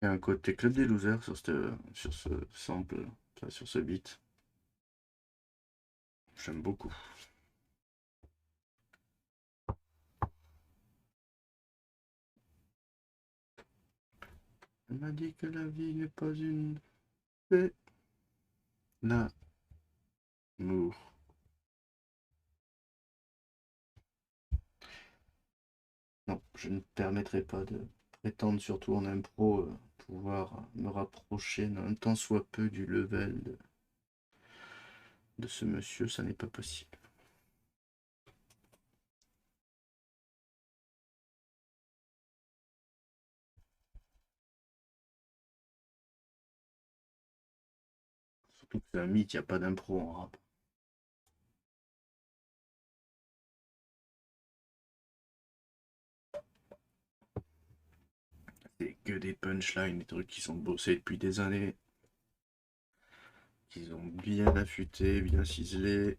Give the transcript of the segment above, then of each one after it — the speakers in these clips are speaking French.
Il y a un côté Club des Losers sur ce sample, enfin, sur ce beat. J'aime beaucoup. Elle m'a dit que la vie n'est pas une paix. L'amour. Non, je ne permettrai pas de prétendre, surtout en impro, pouvoir me rapprocher d'un tant soit peu du level de ce monsieur, ça n'est pas possible. Surtout que c'est un mythe, il n'y a pas d'impro en rap. C'est que des punchlines, des trucs qui sont bossés depuis des années, qu'ils ont bien affûté, bien ciselé.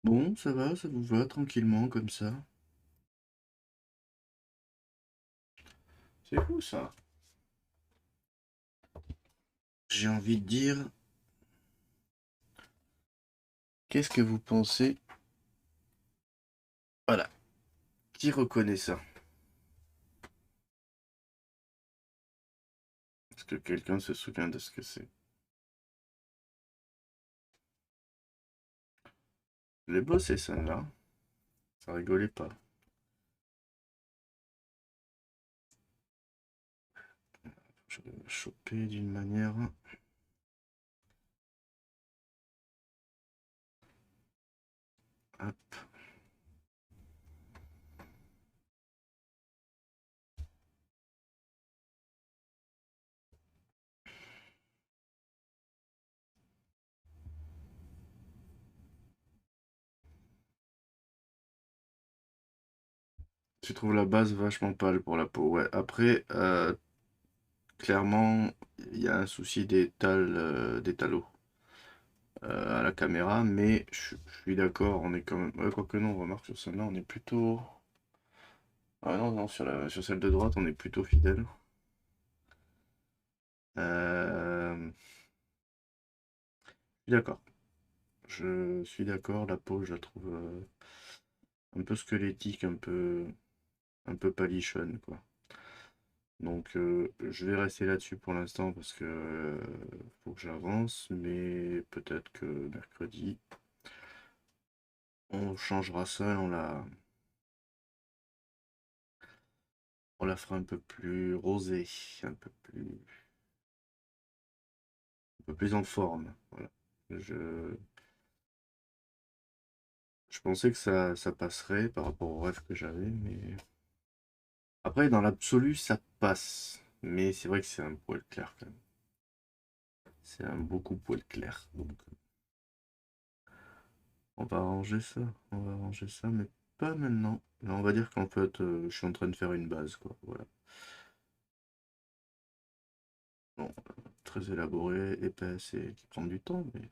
Bon, ça va, ça vous va tranquillement comme ça. C'est fou ça. J'ai envie de dire, qu'est-ce que vous pensez? Voilà, qui reconnaît ça? Est-ce que quelqu'un se souvient de ce que c'est? Je l'ai bossé celle-là, ça rigolait pas. Je vais la choper d'une manière. Hop. Tu trouves la base vachement pâle pour la peau, ouais. Après, clairement, il y a un souci d'étalo à la caméra, mais je suis d'accord, on est quand même. Ouais, quoique non, remarque sur celle-là, on est plutôt. Ah non, non, sur celle de droite, on est plutôt fidèle. Je suis d'accord. Je suis d'accord, la peau, je la trouve un peu squelettique, un peu palichonne, quoi. Donc je vais rester là-dessus pour l'instant parce que faut que j'avance, mais peut-être que mercredi, on changera ça, et on la fera un peu plus rosée, un peu plus en forme. Voilà. Je, je pensais que ça passerait par rapport au rêve que j'avais, mais après, dans l'absolu, ça passe. Mais c'est vrai que c'est un poil clair quand même. C'est un beaucoup poil clair. Donc, on va arranger ça. On va arranger ça, mais pas maintenant. Là, on va dire qu'en fait, je suis en train de faire une base, quoi. Voilà. Bon, très élaboré, épaisse et qui prend du temps, mais.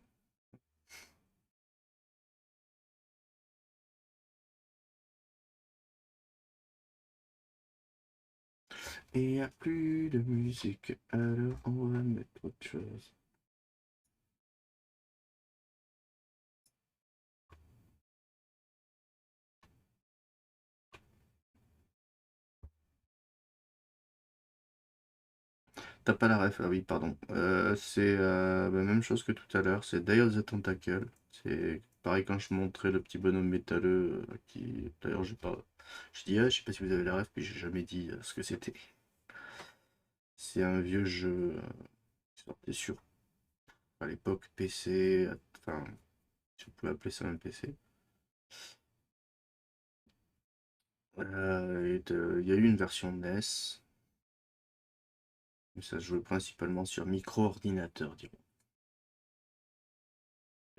Et il n'y a plus de musique, alors on va mettre autre chose. T'as pas la ref, ah oui, pardon. C'est la même chose que tout à l'heure, c'est Day of the Tentacle. C'est pareil quand je montrais le petit bonhomme métalleux qui. D'ailleurs, j'ai pas. Je dis, ah, je sais pas si vous avez la ref, puis j'ai jamais dit ce que c'était. C'est un vieux jeu qui sortait sur, à l'époque, PC, enfin, si vous pouvez appeler ça un PC. Il y a eu une version NES, mais ça se jouait principalement sur micro-ordinateur, disons.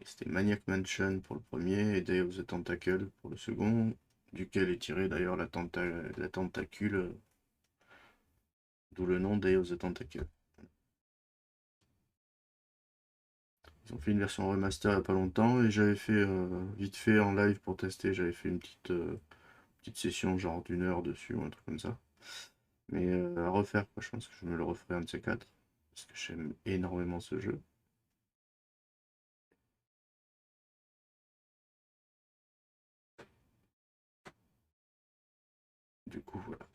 C'était Maniac Mansion pour le premier et Day of the Tentacle pour le second, duquel est tiré d'ailleurs la tentacule, d'où le nom Day of the Tentacle. Ils ont fait une version remaster il n'y a pas longtemps et j'avais fait vite fait en live pour tester, j'avais fait une petite session genre d'1 heure dessus ou un truc comme ça. Mais à refaire, quoi, je pense que je me le referai un de ces quatre, parce que j'aime énormément ce jeu. Du coup, voilà.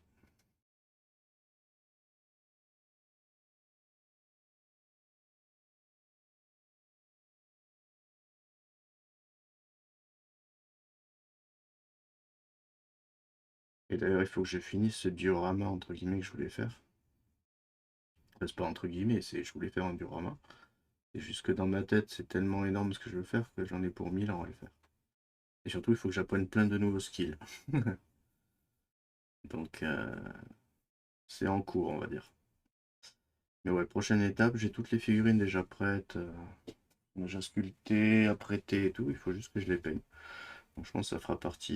Et d'ailleurs, il faut que je finisse ce diorama, entre guillemets, que je voulais faire. Enfin, c'est pas entre guillemets, c'est je voulais faire un diorama. Et juste que dans ma tête, c'est tellement énorme ce que je veux faire que j'en ai pour 1000 ans à le faire. Et surtout, il faut que j'apprenne plein de nouveaux skills. Donc, c'est en cours, on va dire. Mais ouais, prochaine étape, j'ai toutes les figurines déjà prêtes, déjà sculptées, apprêtées et tout. Il faut juste que je les peigne. Donc, je pense que ça fera partie